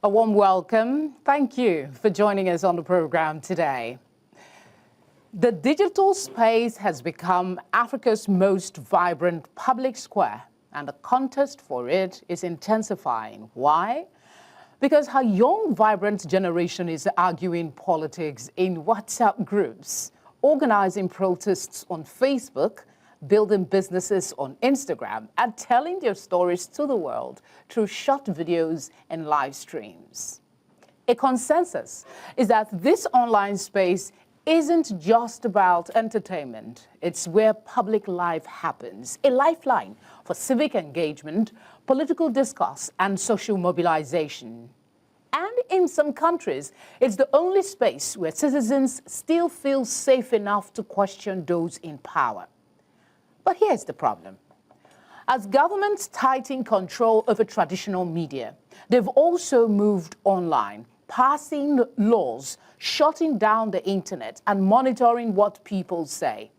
A warm welcome. Thank you for joining us on the program today. The digital space has become Africa's most vibrant public square, and the contest for it is intensifying. Why? Because our young, vibrant generation is arguing politics in WhatsApp groups, organizing protests on Facebook, building businesses on Instagram, and telling their stories to the world through short videos and live streams. A consensus is that this online space isn't just about entertainment. It's where public life happens, a lifeline for civic engagement, political discourse, and social mobilization. And in some countries, it's the only space where citizens still feel safe enough to question those in power. But here's the problem. As governments tighten control over traditional media, they've also moved online, passing laws, shutting down the internet, and monitoring what people say.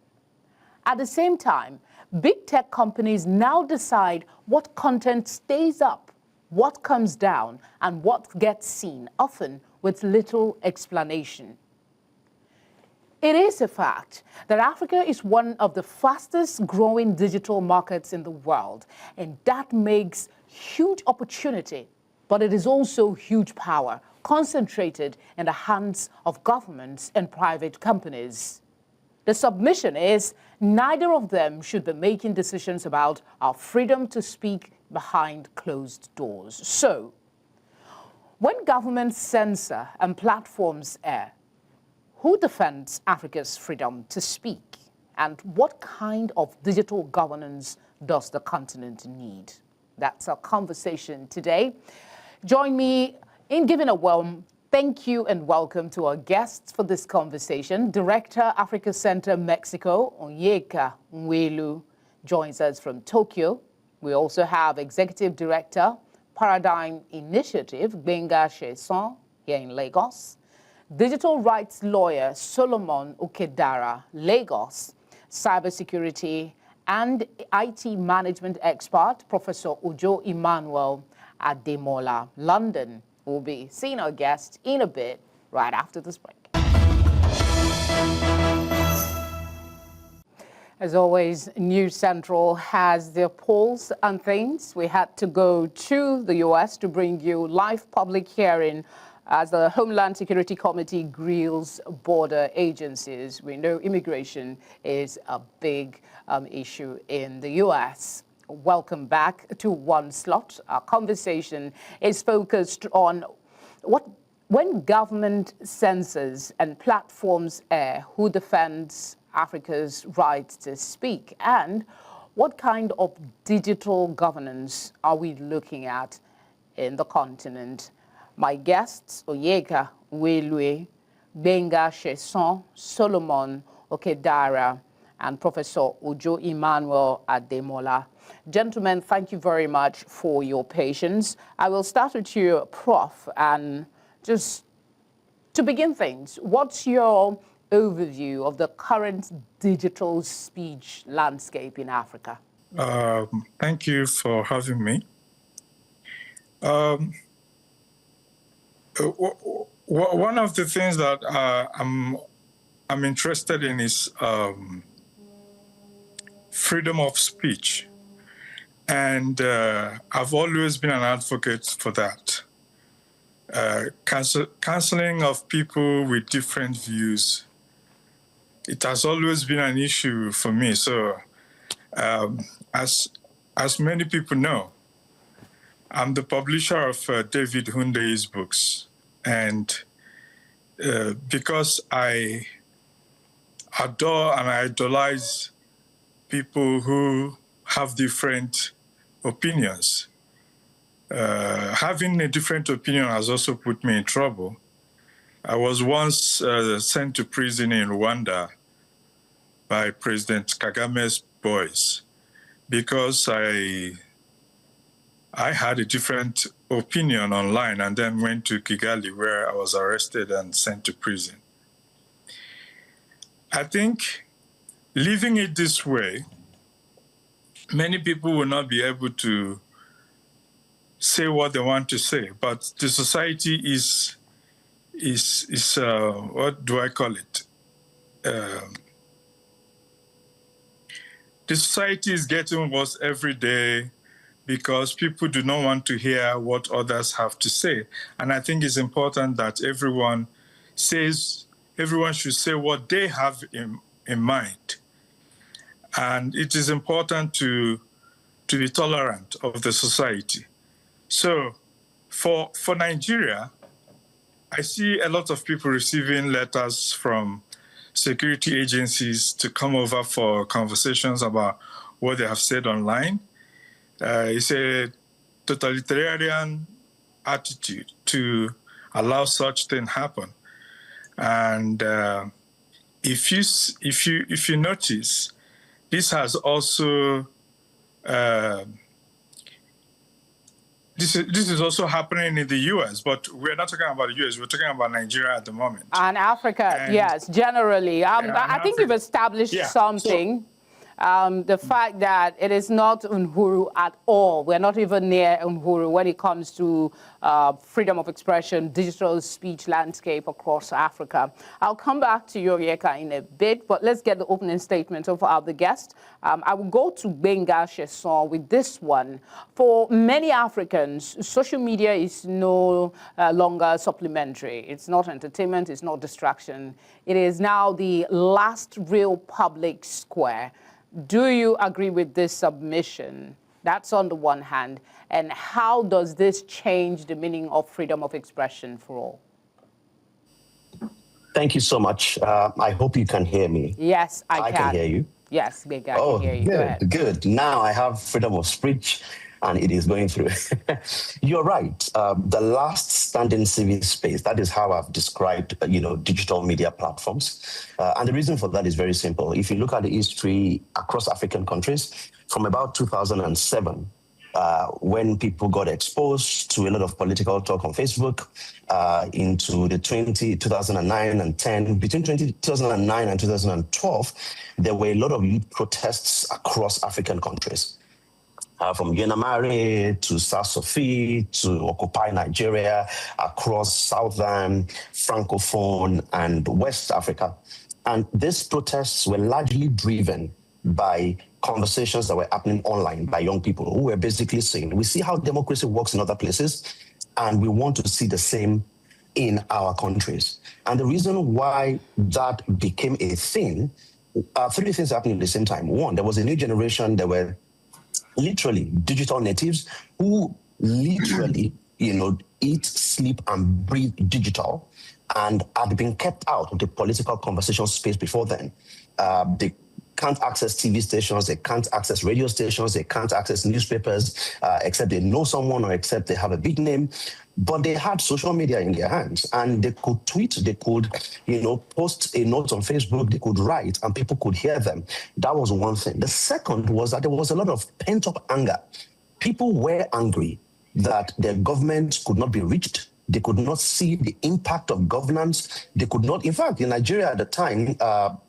At the same time, big tech companies now decide what content stays up, what comes down, and what gets seen, often with little explanation. It is a fact that Africa is one of the fastest growing digital markets in the world, and that makes huge opportunity, but it is also huge power concentrated in the hands of governments and private companies. The submission is neither of them should be making decisions about our freedom to speak behind closed doors. So, when governments censor and platforms err, who defends Africa's freedom to speak? And what kind of digital governance does the continent need? That's our conversation today. Join me in giving a warm thank you and welcome to our guests for this conversation. Director, Africa Center, Mexico, Onyeka Nwelu, joins us from Tokyo. We also have Executive Director, Paradigm Initiative, Gbenga Sheson, here in Lagos. Digital rights lawyer Solomon Okedara, Lagos, cybersecurity and IT management expert Professor Ojo Emmanuel Ademola, London. We'll be seeing our guests in a bit, right after this break. As always, News Central has their pulse on things. We had to go to the U.S. to bring you live public hearing as the Homeland Security Committee grills border agencies. We know immigration is a big issue in the U.S. Welcome back to One Slot. Our conversation is focused on when government censors and platforms err, who defends Africa's right to speak, and what kind of digital governance are we looking at in the continent? My guests, Onyeka Nwelu, Gbenga Sheson, Solomon Okedara, and Professor Ojo Emmanuel Ademola. Gentlemen, thank you very much for your patience. I will start with you, Prof, and just to begin things, what's your overview of the current digital speech landscape in Africa? Thank you for having me. One of the things that I'm interested in is freedom of speech, and I've always been an advocate for that. Canceling of people with different views, it has always been an issue for me. So, as many people know, I'm the publisher of David Hunde's books. And because I adore and I idolize people who have different opinions, having a different opinion has also put me in trouble. I was once sent to prison in Rwanda by President Kagame's boys because I had a different opinion online and then went to Kigali, where I was arrested and sent to prison. I think leaving it this way, many people will not be able to say what they want to say, but the society is what do I call it? The society is getting worse every day because people do not want to hear what others have to say. And I think it's important that everyone should say what they have in mind. And it is important to be tolerant of the society. So for Nigeria, I see a lot of people receiving letters from security agencies to come over for conversations about what they have said online. It's a totalitarian attitude to allow such thing happen. And if you notice, this has also this is also happening in the U.S., but we're not talking about the U.S. We're talking about Nigeria at the moment. And Africa, yes, generally. I think you've established something. The fact that it is not Uhuru at all. We're not even near Uhuru when it comes to freedom of expression, digital speech landscape across Africa. I'll come back to you, Yeka, in a bit, but let's get the opening statement of the guest. I will go to Benga Sheson with this one. For many Africans, social media is no longer supplementary. It's not entertainment, it's not distraction. It is now the last real public square. Do you agree with this submission? That's on the one hand. And how does this change the meaning of freedom of expression for all? Thank you so much. I hope you can hear me. Yes, I can. I can hear you. Yes, I can hear you. Good, Go ahead. Good. Now I have freedom of speech, and it is going through. You're right. The last standing civil space, that is how I've described, digital media platforms. And the reason for that is very simple. If you look at the history across African countries, from about 2007, when people got exposed to a lot of political talk on Facebook, into the 2009 and 10, between 2009 and 2012, there were a lot of youth protests across African countries. From Yenamare to Sasofi to Occupy Nigeria, across Southern, Francophone, and West Africa. And these protests were largely driven by conversations that were happening online by young people who were basically saying, we see how democracy works in other places, and we want to see the same in our countries. And the reason why that became a thing, three things happening at the same time. One, there was a new generation that were literally digital natives who literally, eat, sleep, and breathe digital, and had been kept out of the political conversation space before then. They can't access TV stations, they can't access radio stations, they can't access newspapers, except they know someone or except they have a big name. But they had social media in their hands, and they could tweet, they could, post a note on Facebook, they could write, and people could hear them. That was one thing. The second was that there was a lot of pent-up anger. People were angry that their government could not be reached. They could not see the impact of governance. They could not, in fact, in Nigeria at the time,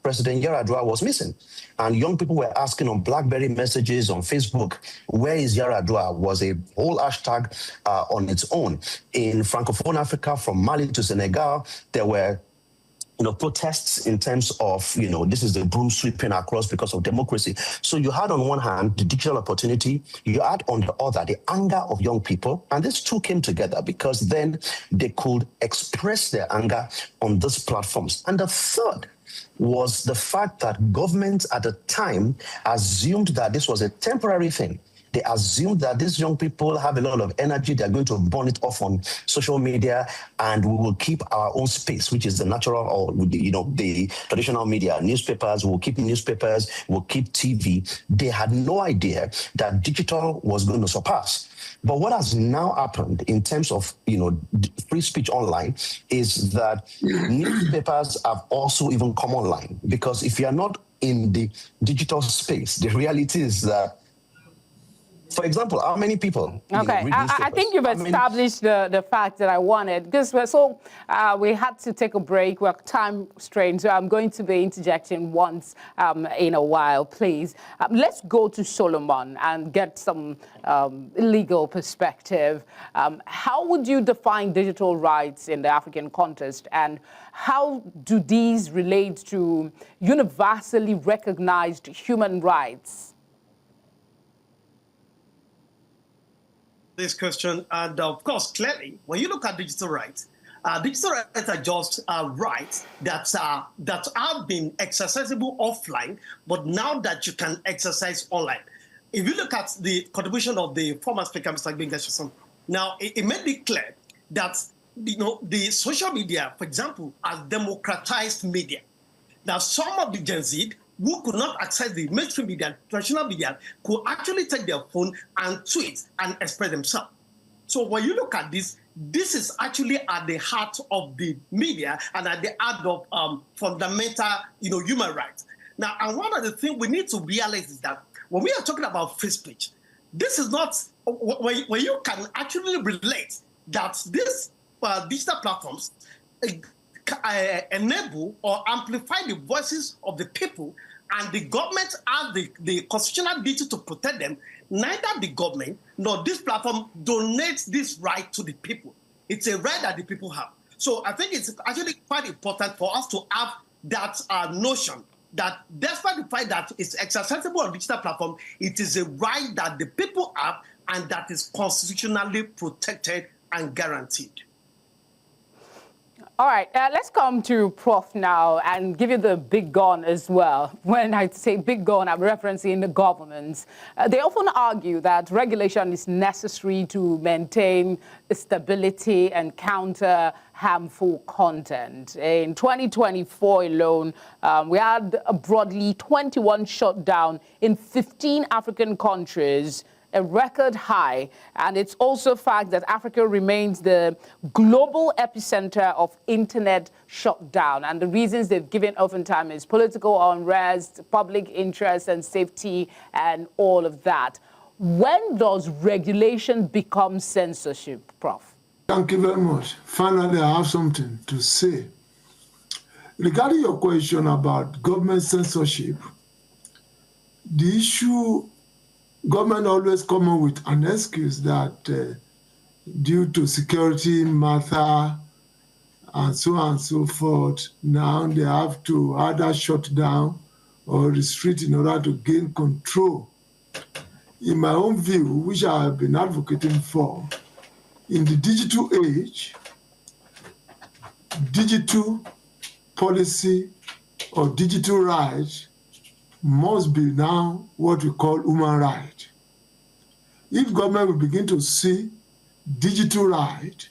President Yar'Adua was missing. And young people were asking on BlackBerry messages on Facebook, where is Yar'Adua? Was a whole hashtag on its own. In Francophone Africa, from Mali to Senegal, there were protests in terms of, this is the broom sweeping across because of democracy. So you had on one hand the digital opportunity, you had on the other the anger of young people, and these two came together because then they could express their anger on these platforms. And the third was the fact that governments at the time assumed that this was a temporary thing. They assumed that these young people have a lot of energy. They're going to burn it off on social media, and we will keep our own space, which is the natural, or the traditional media. Newspapers, we'll keep newspapers, we'll keep TV. They had no idea that digital was going to surpass. But what has now happened in terms of free speech online is that newspapers have also even come online, because if you are not in the digital space, the reality is that For example, how many people Okay, read newspapers? I think you've established the fact that I wanted, because we had to take a break. We're time strained, so I'm going to be interjecting once in a while, please. Let's go to Solomon and get some legal perspective. How would you define digital rights in the African context, and how do these relate to universally recognized human rights? This question, and of course, clearly, when you look at digital rights are just rights that have been accessible offline, but now that you can exercise online. If you look at the contribution of the former speaker, Mr. Gbenga, now it made it clear that the social media, for example, has democratized media. Now, some of the Gen Z who could not access the mainstream media, traditional media, could actually take their phone and tweet and express themselves. So when you look at this, this is actually at the heart of the media and at the heart of fundamental, human rights. Now, and one of the things we need to realize is that when we are talking about free speech, this is not where you can actually relate that these digital platforms enable or amplify the voices of the people, and the government has the constitutional duty to protect them. Neither the government nor this platform donates this right to the people. It's a right that the people have. So I think it's actually quite important for us to have that notion that despite the fact that it's accessible on digital platform, it is a right that the people have and that is constitutionally protected and guaranteed. All right, let's come to Prof now and give you the big gun as well. When I say big gun, I'm referencing the governments. They often argue that regulation is necessary to maintain stability and counter harmful content. In 2024 alone, we had a broadly 21 shutdown in 15 African countries, a record high, and it's also a fact that Africa remains the global epicenter of internet shutdown. And the reasons they've given oftentimes is political unrest, public interest and safety, and all of that. When does regulation become censorship, Prof? Thank you very much. Finally, I have something to say. Regarding your question about government censorship, the issue, government always come up with an excuse that due to security matter and so on and so forth, now they have to either shut down or restrict in order to gain control. In my own view, which I have been advocating for, in the digital age, digital policy or digital rights must be now what we call human right. If government will begin to see digital right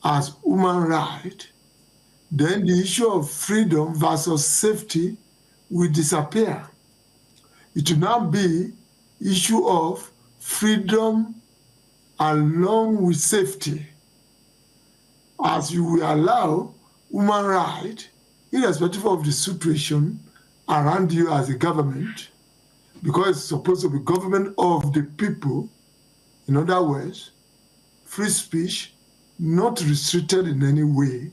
as human right, then the issue of freedom versus safety will disappear. It will now be issue of freedom along with safety, as you will allow human right, irrespective of the situation around you as a government, because it's supposed to be government of the people. In other words, free speech, not restricted in any way.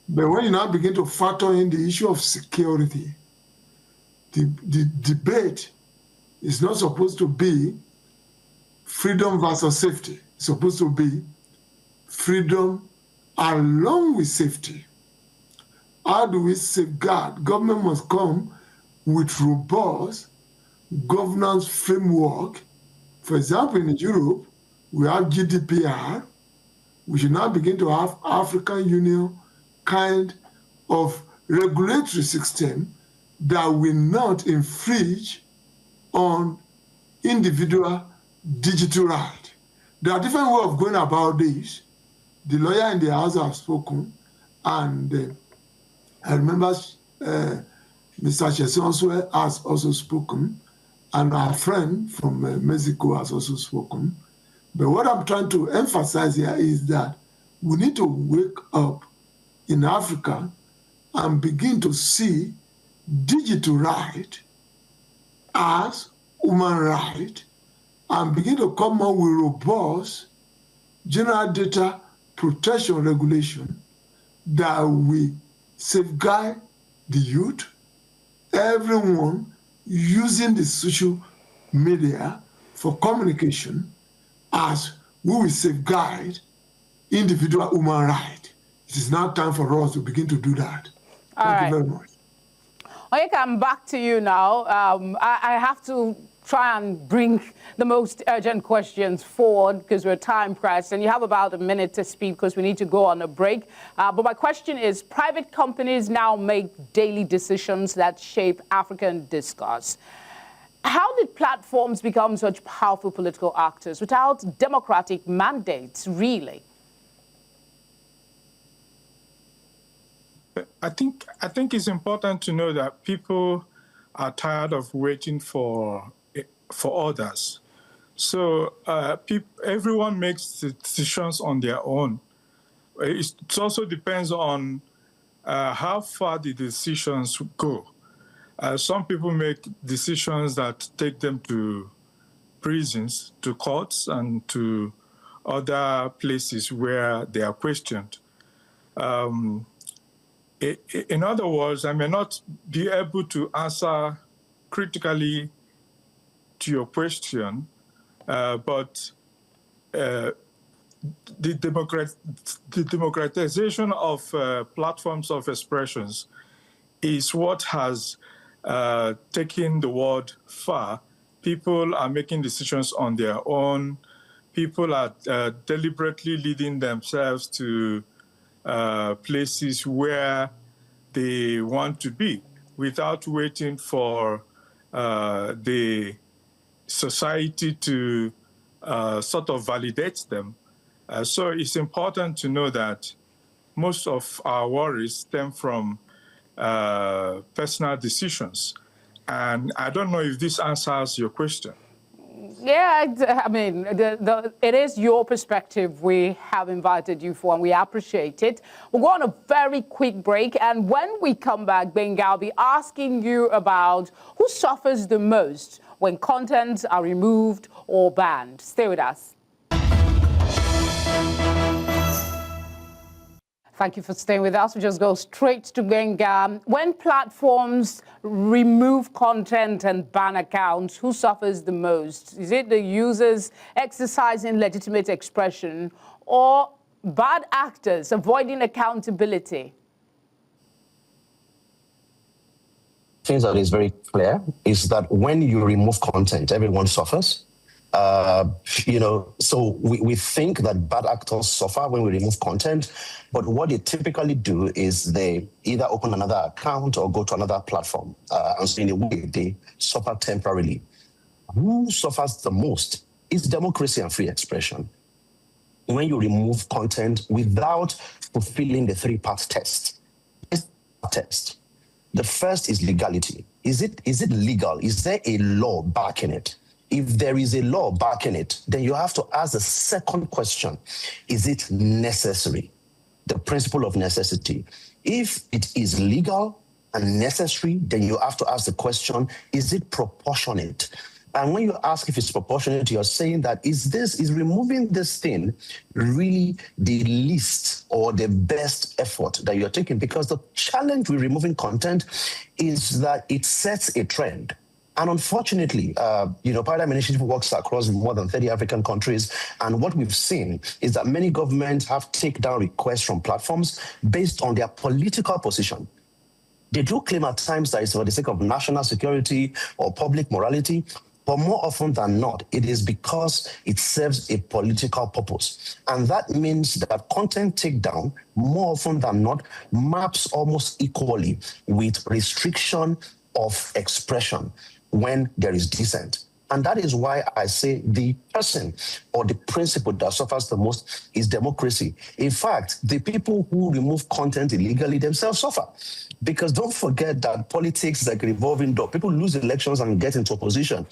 But when you now begin to factor in the issue of security, the debate is not supposed to be freedom versus safety. It's supposed to be freedom along with safety. How do we safeguard? Government must come with robust governance framework. For example, in Europe, we have GDPR. We should now begin to have African Union kind of regulatory system that will not infringe on individual digital right. There are different ways of going about this. The lawyer in the house have spoken, and I remember Mr. Censorship has also spoken, and our friend from Mexico has also spoken. But what I'm trying to emphasize here is that we need to wake up in Africa and begin to see digital right as human right and begin to come up with robust general data protection regulation that will safeguard the youth, everyone using the social media for communication, as we will safeguard individual human rights. It is now time for us to begin to do that. Thank you very much. Oyeka, I'm back to you now. I have to try and bring the most urgent questions forward because we're time pressed, and you have about a minute to speak because we need to go on a break. But my question is, private companies now make daily decisions that shape African discourse. How did platforms become such powerful political actors without democratic mandates, really? I think it's important to know that people are tired of waiting for others. So everyone makes decisions on their own. It also depends on how far the decisions go. Some people make decisions that take them to prisons, to courts, and to other places where they are questioned. In other words, I may not be able to answer critically to your question, but the democratization of platforms of expressions is what has taken the world far. People are making decisions on their own. People are deliberately leading themselves to places where they want to be without waiting for the society to sort of validate them. So it's important to know that most of our worries stem from personal decisions. And I don't know if this answers your question. Yeah, I mean, it is your perspective we have invited you for, and we appreciate it. We'll go on a very quick break, and when we come back, Benga, I'll be asking you about who suffers the most when contents are removed or banned. Stay with us. Thank you for staying with us. We just go straight to Benga. When platforms remove content and ban accounts, who suffers the most? Is it the users exercising legitimate expression or bad actors avoiding accountability? Things that is very clear is that when you remove content, everyone suffers. So we think that bad actors suffer when we remove content, but what they typically do is they either open another account or go to another platform. And so in a way, they suffer temporarily. Who suffers the most is democracy and free expression. When you remove content without fulfilling the three-part test. The first is legality. Is it legal? Is there a law backing it? If there is a law backing it, then you have to ask the second question. Is it necessary? The principle of necessity. If it is legal and necessary, then you have to ask the question, is it proportionate? And when you ask if it's proportionate, you're saying that is removing this thing really the least or the best effort that you're taking? Because the challenge with removing content is that it sets a trend. And unfortunately, Paradigm Initiative works across more than 30 African countries. And what we've seen is that many governments have takedown requests from platforms based on their political position. They do claim at times that it's for the sake of national security or public morality, but more often than not, it is because it serves a political purpose. And that means that content takedown, more often than not, maps almost equally with restriction of expression when there is dissent. And that is why I say the person or the principle that suffers the most is democracy. In fact, the people who remove content illegally themselves suffer. Because don't forget that politics is like a revolving door. People lose elections and get into opposition.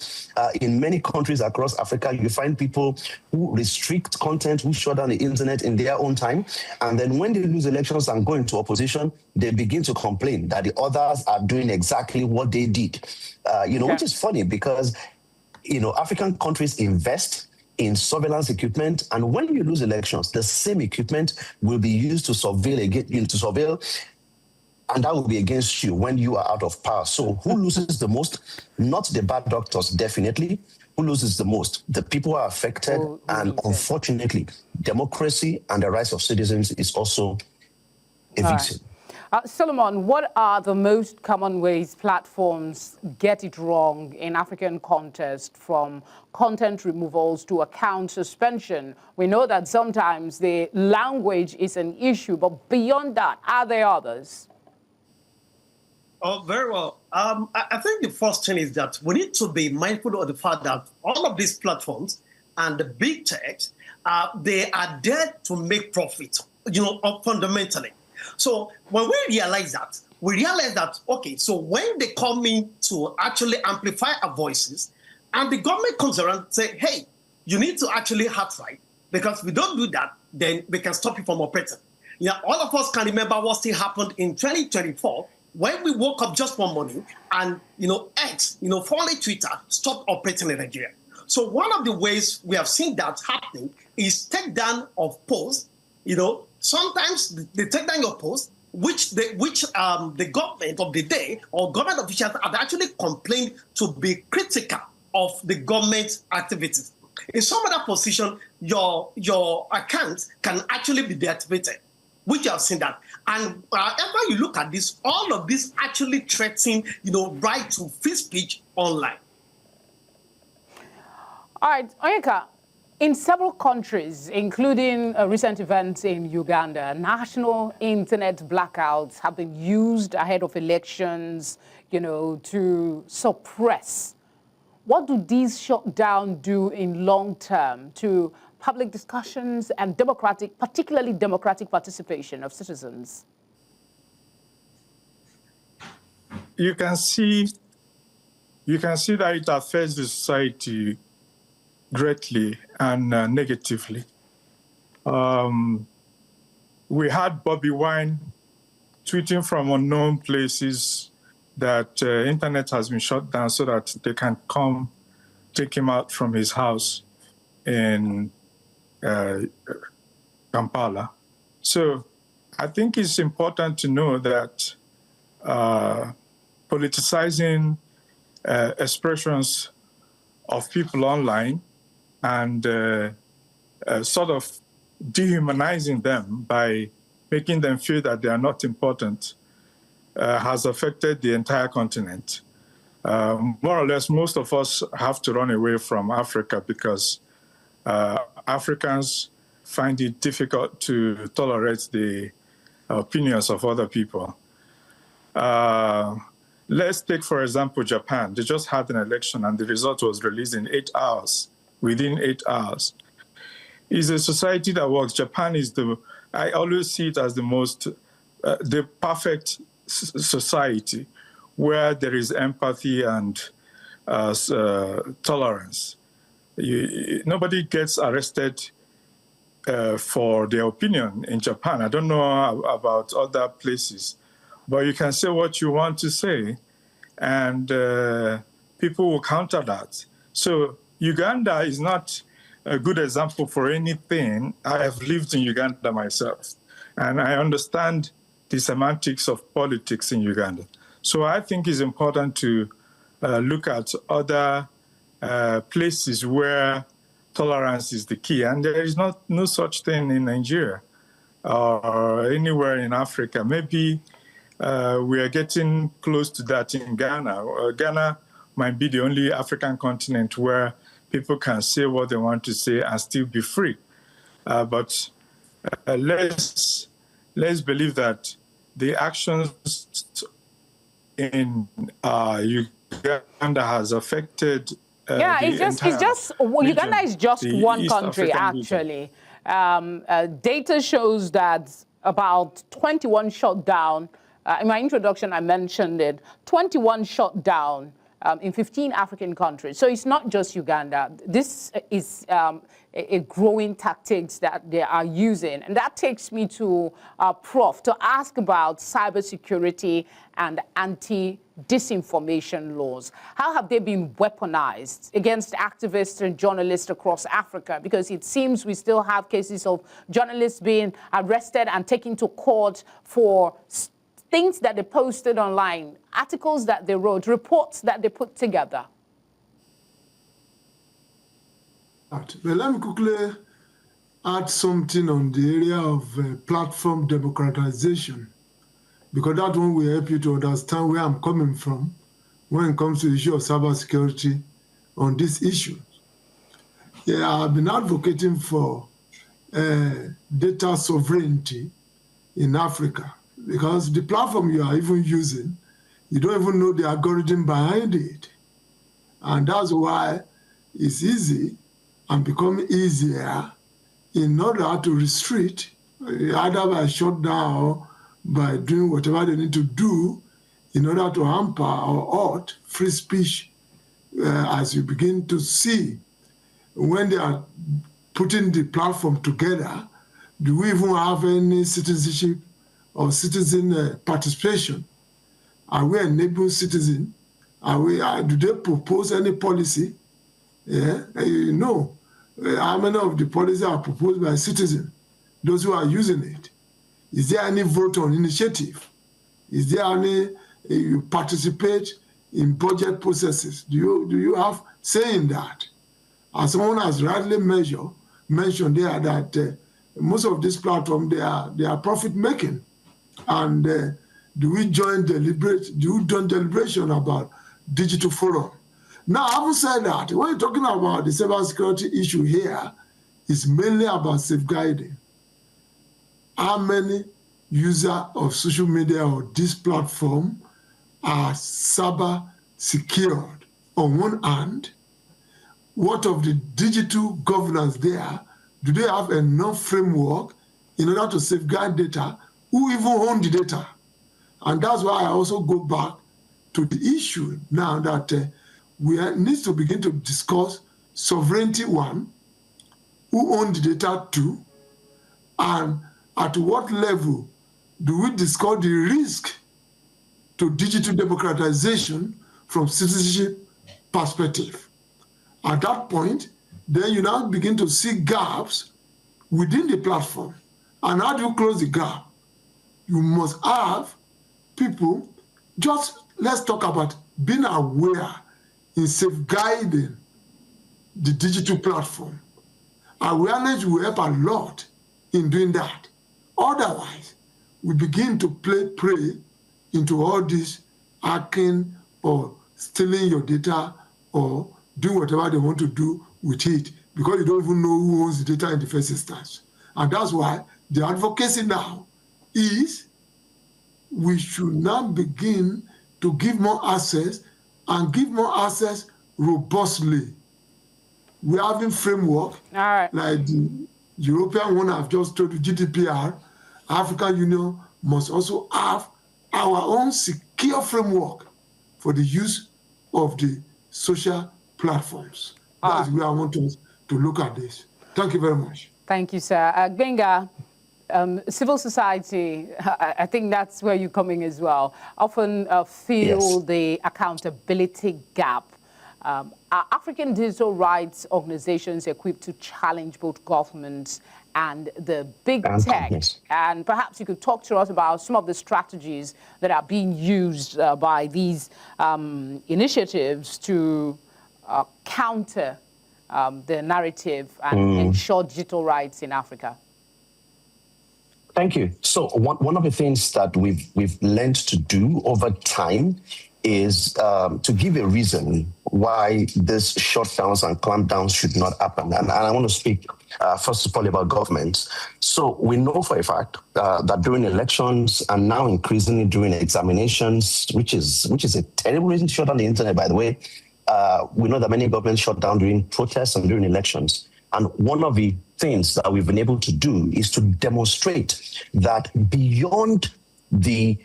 In many countries across Africa, you find people who restrict content, who shut down the internet in their own time. And then when they lose elections and go into opposition, they begin to complain that the others are doing exactly what they did. Which is funny because African countries invest in surveillance equipment, and when you lose elections, the same equipment will be used to surveil and that will be against you when you are out of power. So who loses the most? Not the bad doctors, definitely. Who loses the most? The people who are affected, and unfortunately, democracy and the rights of citizens is also a victim. Solomon, what are the most common ways platforms get it wrong in African context, from content removals to account suspension? We know that sometimes the language is an issue, but beyond that, are there others? Oh, very well. I think the first thing is that we need to be mindful of the fact that all of these platforms and the big tech, they are there to make profit, fundamentally. So when we realize that, okay, so when they come in to actually amplify our voices, and the government comes around and say, hey, you need to actually have right, because if we don't do that, then we can stop you from operating. All of us can remember what still happened in 2024, when we woke up just one morning and, X, formerly Twitter, stopped operating in Nigeria. So one of the ways we have seen that happening is takedown of posts. Sometimes they take down your post, which the government of the day or government officials have actually complained to be critical of the government's activities. In some other position, your account can actually be deactivated, which you have seen that. And whenever you look at this, all of this actually threaten, right to free speech online. All right, Onyeka, in several countries, including recent events in Uganda, national internet blackouts have been used ahead of elections, to suppress. What do these shutdowns do in long term to public discussions and particularly democratic participation of citizens? You can see that it affects the society greatly and negatively. We had Bobby Wine tweeting from unknown places that internet has been shut down so that they can come take him out from his house in Kampala. So I think it's important to know that politicizing expressions of people online and sort of dehumanizing them by making them feel that they are not important has affected the entire continent. More or less, most of us have to run away from Africa because Africans find it difficult to tolerate the opinions of other people. Let's take, for example, Japan. They just had an election and the result was released in 8 hours, within 8 hours. It's a society that works. Japan is I always see it as the perfect society where there is empathy and tolerance. Nobody gets arrested for their opinion in Japan. I don't know about other places, but you can say what you want to say, and people will counter that. So Uganda is not a good example for anything. I have lived in Uganda myself, and I understand the semantics of politics in Uganda. So I think it's important to look at other places where tolerance is the key. And there is no such thing in Nigeria or anywhere in Africa. Maybe we are getting close to that in Ghana. Ghana might be the only African continent where people can say what they want to say and still be free. But let's believe that the actions in Uganda has affected Uganda is just one country, actually. Data shows that about 21 shut down. In my introduction, I mentioned it. 21 shut down in 15 African countries. So it's not just Uganda. This is a growing tactics that they are using. And that takes me to Prof to ask about cybersecurity and anti disinformation laws? How have they been weaponized against activists and journalists across Africa? Because it seems we still have cases of journalists being arrested and taken to court for things that they posted online, articles that they wrote, reports that they put together. But let me quickly add something on the area of platform democratization, because that one will help you to understand where I'm coming from when it comes to the issue of cybersecurity on this issue. Yeah, I've been advocating for data sovereignty in Africa, because the platform you are even using, you don't even know the algorithm behind it. And that's why it's easy and become easier in order to restrict, either by shutdown or by doing whatever they need to do in order to hamper or halt free speech, as you begin to see when they are putting the platform together. Do we even have any citizenship or citizen participation? Are we enabling citizens? Do they propose any policy? Yeah, how many of the policies are proposed by citizens, those who are using it? Is there any vote on initiative? Is there any, you participate in budget processes? Do you have say in that? As someone has rightly mentioned there that most of these platforms, they are profit making. And do we join deliberation about digital forum? Now, having said that, when you're talking about the cybersecurity issue here, it's mainly about safeguarding. How many users of social media or this platform are cyber secured on one hand? What of the digital governance there? Do they have enough framework in order to safeguard data? Who even own the data? And that's why I also go back to the issue now that we need to begin to discuss sovereignty, one, who owns the data, two, and at what level do we discuss the risk to digital democratization from citizenship perspective. At that point, then you now begin to see gaps within the platform. And how do you close the gap? You must have people, let's talk about being aware in safeguarding the digital platform. Awareness will help a lot in doing that. Otherwise, we begin to play prey into all this hacking or stealing your data or doing whatever they want to do with it, because you don't even know who owns the data in the first instance. And that's why the advocacy now is we should now begin to give more access and give more access robustly. We're having framework like the European one I've just told you, GDPR. African Union must also have our own secure framework for the use of the social platforms. That's where I want us to look at this. Thank you very much. Thank you, sir. Gbenga, civil society, I think that's where you're coming as well, often feel the accountability gap. Are African digital rights organizations equipped to challenge both governments and the big tech? And perhaps you could talk to us about some of the strategies that are being used by these initiatives to counter the narrative and ensure digital rights in Africa. Thank you. So one of the things that we've learned to do over time is to give a reason why this shutdowns and clampdowns should not happen. And I want to speak first of all about governments. So we know for a fact that during elections and now increasingly during examinations, which is a terrible reason to shut down the internet, by the way, we know that many governments shut down during protests and during elections. And one of the things that we've been able to do is to demonstrate that beyond the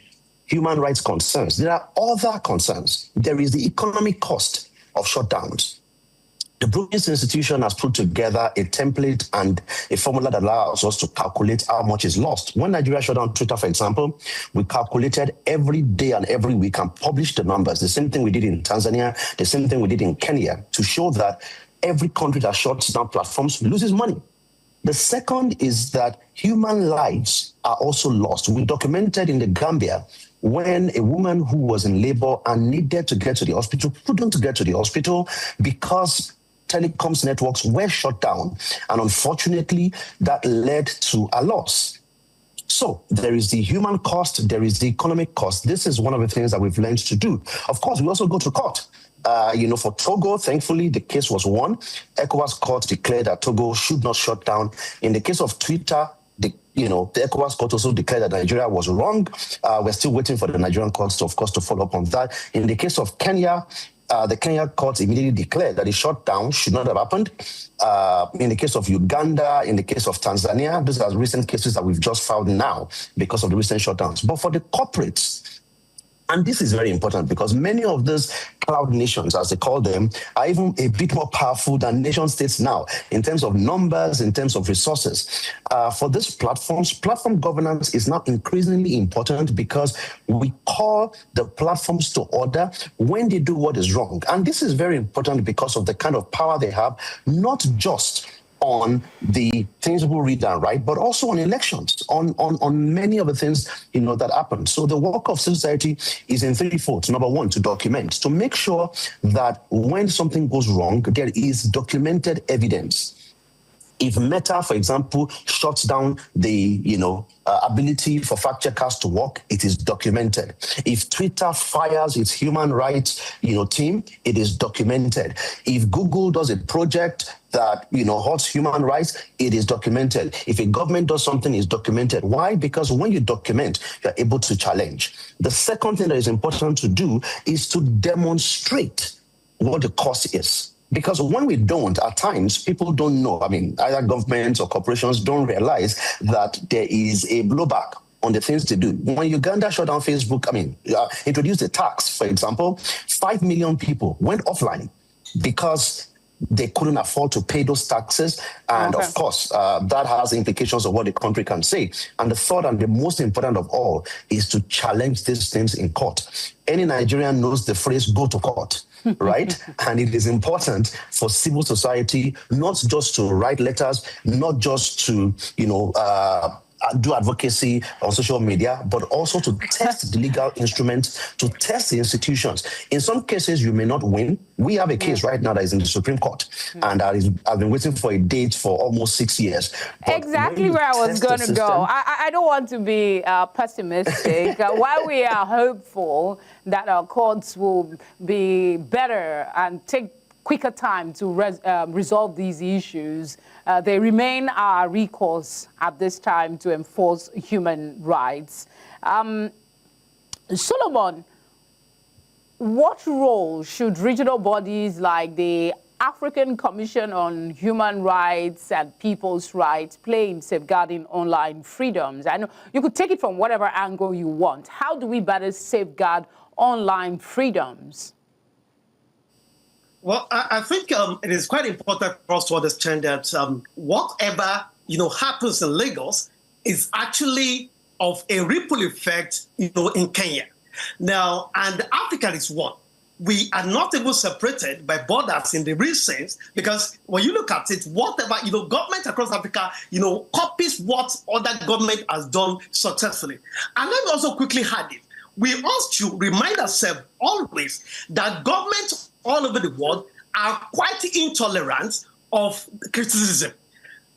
human rights concerns, there are other concerns. There is the economic cost of shutdowns. The Brookings Institution has put together a template and a formula that allows us to calculate how much is lost. When Nigeria shut down Twitter, for example, we calculated every day and every week and published the numbers. The same thing we did in Tanzania, the same thing we did in Kenya, to show that every country that shuts down platforms loses money. The second is that human lives are also lost. We documented in the Gambia when a woman who was in labor and needed to get to the hospital couldn't get to the hospital because telecoms networks were shut down. And unfortunately, that led to a loss. So there is the human cost, there is the economic cost. This is one of the things that we've learned to do. Of course, we also go to court. For Togo, thankfully, the case was won. ECOWAS court declared that Togo should not shut down. In the case of Twitter, the ECOWAS court also declared that Nigeria was wrong. We're still waiting for the Nigerian courts, to, of course, to follow up on that. In the case of Kenya, the Kenya court immediately declared that the shutdown should not have happened. In the case of Uganda, in the case of Tanzania, these are recent cases that we've just filed now because of the recent shutdowns. But for the corporates, and this is very important because many of these cloud nations, as they call them, are even a bit more powerful than nation states now in terms of numbers, in terms of resources. For these platforms, platform governance is now increasingly important because we call the platforms to order when they do what is wrong. And this is very important because of the kind of power they have, not just on the things people read and write, but also on elections, on many of the things that happen. So the work of society is in three folds. Number one, to document, to make sure that when something goes wrong, there is documented evidence. If Meta, for example, shuts down the ability for fact checkers to work, it is documented. If Twitter fires its human rights team, it is documented. If Google does a project that hurts human rights, it is documented. If a government does something, it's documented. Why? Because when you document, you're able to challenge. The second thing that is important to do is to demonstrate what the cost is. Because when we don't, at times, people don't know. I mean, either governments or corporations don't realize that there is a blowback on the things to do. When Uganda shut down Facebook, introduced a tax, for example, 5 million people went offline because they couldn't afford to pay those taxes. And of course, that has implications of what the country can say. And the third and the most important of all is to challenge these things in court. Any Nigerian knows the phrase, go to court. Right? And it is important for civil society not just to write letters, not just to, do advocacy on social media, but also to test the legal instruments, to test the institutions. In some cases, you may not win. We have a case right now that is in the Supreme Court, and I've been waiting for a date for almost 6 years. But exactly where I was going to go. I don't want to be pessimistic. While we are hopeful that our courts will be better and take quicker time to resolve these issues, they remain our recourse at this time to enforce human rights. Solomon, what role should regional bodies like the African Commission on Human Rights and People's Rights play in safeguarding online freedoms? I know you could take it from whatever angle you want. How do we better safeguard online freedoms? Well, I think it is quite important for us to understand that whatever happens in Lagos is actually of a ripple effect in Kenya. Now, and Africa is one. We are not even separated by borders in the real sense, because when you look at it, whatever government across Africa copies what other government has done successfully. And let me also quickly add it. We also remind ourselves always that governments all over the world are quite intolerant of criticism.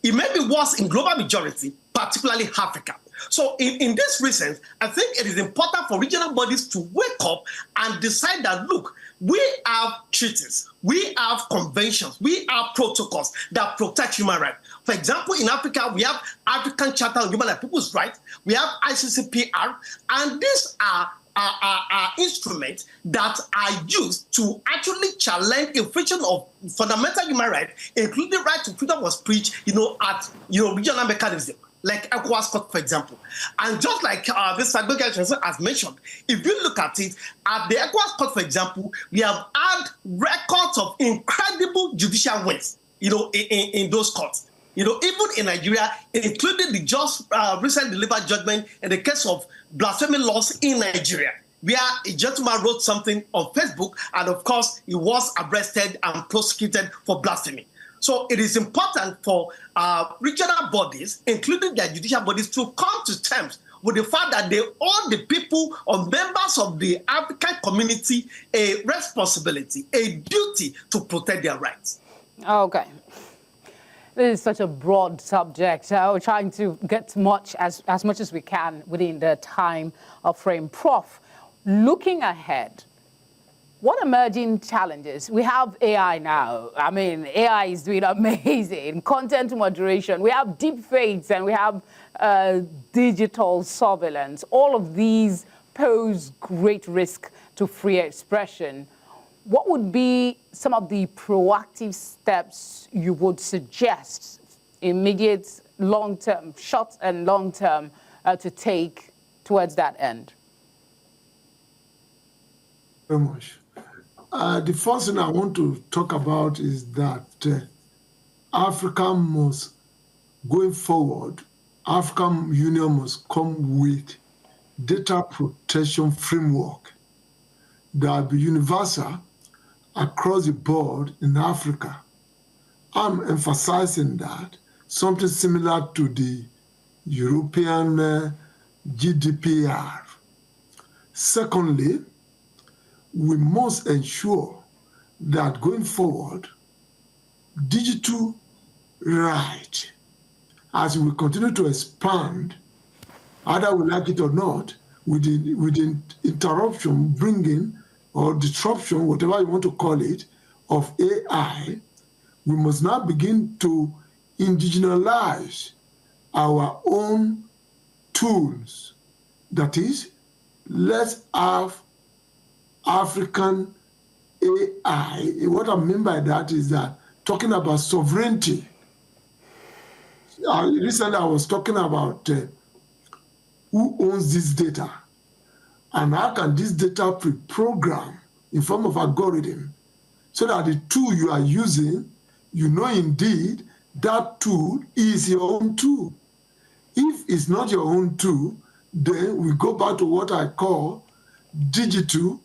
It may be worse in global majority, particularly Africa. So in this reason, I think it is important for regional bodies to wake up and decide that, look, we have treaties, we have conventions, we have protocols that protect human rights. For example, in Africa, we have African Charter on Human and People's Rights, we have ICCPR, and these are instruments that are used to actually challenge infringement of fundamental human rights, including right to freedom of speech, at regional mechanism. like ECOWAS Court, for example. And just like this Agboga has mentioned, if you look at it, at the ECOWAS Court, for example, we have had records of incredible judicial wins, in those courts. Even in Nigeria, including the just recent delivered judgment in the case of blasphemy laws in Nigeria, where a gentleman wrote something on Facebook, and of course, he was arrested and prosecuted for blasphemy. So it is important for regional bodies, including their judicial bodies, to come to terms with the fact that they owe the people or members of the African community a responsibility, a duty to protect their rights. Okay. This is such a broad subject. We're trying to get as much as we can within the time frame. Prof, looking ahead, what emerging challenges? We have AI now. I mean, AI is doing amazing. Content moderation, we have deep fakes, and we have digital surveillance. All of these pose great risk to free expression. What would be some of the proactive steps you would suggest, immediate, long-term, short and long-term, to take towards that end? Very much. The first thing I want to talk about is that Africa must, going forward, African Union must come with data protection framework that will be universal across the board in Africa. I'm emphasizing that, something similar to the European GDPR. Secondly, we must ensure that going forward, digital right, as we continue to expand, either we like it or not, with the interruption, bringing, or disruption, whatever you want to call it, of AI, we must now begin to indigenalize our own tools. That is, let's have African AI. What I mean by that is that talking about sovereignty. Recently, I was talking about who owns this data and how can this data pre-program in form of algorithm so that the tool you are using, indeed that tool is your own tool. If it's not your own tool, then we go back to what I call digital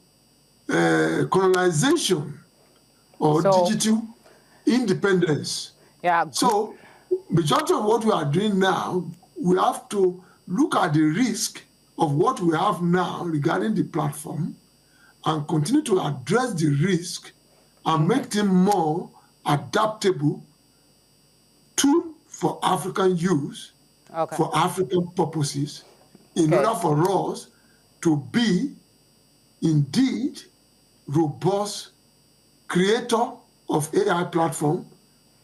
colonization or digital independence. Yeah. So, majority of what we are doing now, we have to look at the risk of what we have now regarding the platform and continue to address the risk and make them more adaptable tool for African use, for African purposes, in order for us to be indeed robust creator of AI platform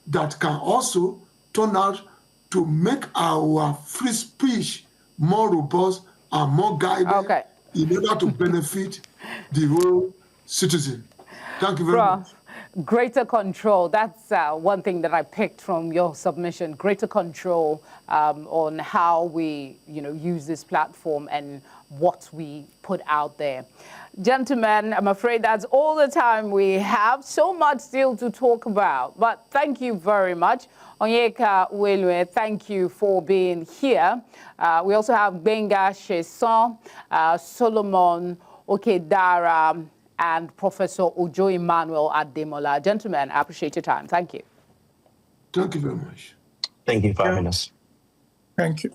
that can also turn out to make our free speech more robust and more guided in order to benefit the whole citizen. Thank you very much. Greater control, that's one thing that I picked from your submission, greater control on how we use this platform and what we put out there. Gentlemen, I'm afraid that's all the time we have. So much still to talk about, but thank you very much. Onyeka Welwe, thank you for being here. We also have Benga Sheson, Solomon Okedara, and Professor Ojo Emmanuel Ademola. Gentlemen, I appreciate your time. Thank you. Thank you very much. Thank you for having us. Thank you.